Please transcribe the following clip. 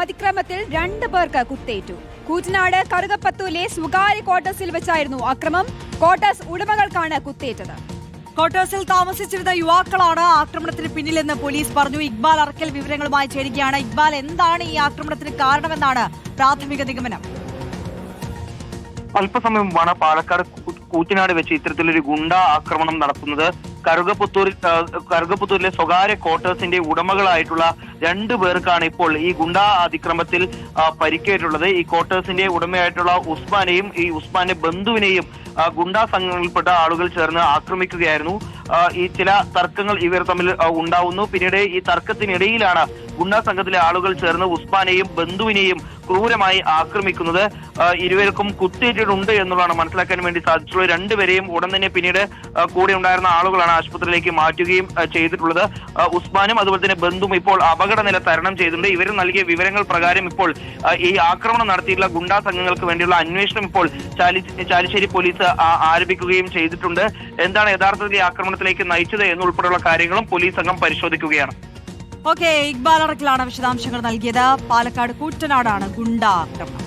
അതിക്രമത്തിൽ 2 പേർക്ക് കുത്തേറ്റു. കൂറ്റനാട് കറുകപ്പത്തൂരിലെ സ്വകാര്യ ക്വാർട്ടേഴ്സിൽ വെച്ചായിരുന്നു അക്രമം. ക്വാർട്ടേഴ്സ് ഉടമകൾക്കാണ് കുത്തേറ്റത്. ക്വാർട്ടേഴ്സിൽ താമസിച്ചിരുന്ന യുവാക്കളാണ് ആക്രമണത്തിന് പിന്നിലെന്ന് പോലീസ് പറഞ്ഞു. ഇക്ബാൽ അറക്കൽ വിവരങ്ങളുമായി ചേരുകയാണ്. ഇക്ബാൽ, എന്താണ് ഈ ആക്രമണത്തിന് കാരണമെന്നാണ് പ്രാഥമിക നിഗമനം? അല്പസമയം മുമ്പാണ് പാലക്കാട് കൂറ്റനാട് വെച്ച് ഇത്തരത്തിലൊരു ഗുണ്ട ആക്രമണം നടത്തുന്നത്. കറുകപ്പത്തൂരിലെ സ്വകാര്യ ക്വാർട്ടേഴ്സിന്റെ ഉടമകളായിട്ടുള്ള 2 പേർക്കാണ് ഇപ്പോൾ ഈ ഗുണ്ട അതിക്രമത്തിൽ പരിക്കേറ്റുള്ളത്. ഈ ക്വാർട്ടേഴ്സിന്റെ ഉടമയായിട്ടുള്ള ഉസ്മാനെയും ഈ ഉസ്മാന്റെ ബന്ധുവിനെയും ഗുണ്ടാ സംഘങ്ങളിൽപ്പെട്ട ആളുകൾ ചേർന്ന് ആക്രമിക്കുകയായിരുന്നു. ഈ ചില തർക്കങ്ങൾ ഇവർ തമ്മിൽ ഉണ്ടാവുന്നു. പിന്നീട് ഈ തർക്കത്തിനിടയിലാണ് ഗുണ്ടാ സംഘത്തിലെ ആളുകൾ ചേർന്ന് ഉസ്മാനെയും ബന്ധുവിനെയും ക്രൂരമായി ആക്രമിക്കുന്നത്. ഇരുവർക്കും കുത്തേറ്റിട്ടുണ്ട് എന്നുള്ളതാണ് മനസ്സിലാക്കാൻ വേണ്ടി സാധിച്ചുള്ളത്. 2 പേരെയും ഉടൻ തന്നെ പിന്നീട് കൂടെ ഉണ്ടായിരുന്ന ആളുകളാണ് ആശുപത്രിയിലേക്ക് മാറ്റുകയും ചെയ്തിട്ടുള്ളത്. ഉസ്മാനും അതുപോലെ തന്നെ ബന്ധുവും ഇപ്പോൾ അപകടനില തരണം ചെയ്തിട്ടുണ്ട്. ഇവർ നൽകിയ വിവരങ്ങൾ പ്രകാരം ഇപ്പോൾ ഈ ആക്രമണം നടത്തിയിട്ടുള്ള ഗുണ്ടാ സംഘങ്ങൾക്ക് വേണ്ടിയുള്ള അന്വേഷണം ഇപ്പോൾ ചാലിശ്ശേരി പോലീസ് ആരംഭിക്കുകയും ചെയ്തിട്ടുണ്ട്. എന്താണ് യഥാർത്ഥത്തിൽ ഈ ആക്രമണത്തിലേക്ക് നയിച്ചത് എന്നുൾപ്പെടെയുള്ള കാര്യങ്ങളും പോലീസ് സംഘം പരിശോധിക്കുകയാണ്. ഓക്കെ, ഇക്ബാൽ അറക്കലാണ് വിശദാംശങ്ങൾ നൽകിയത്. പാലക്കാട് കൂറ്റനാടാണ് ഗുണ്ടാ ആക്രമണം.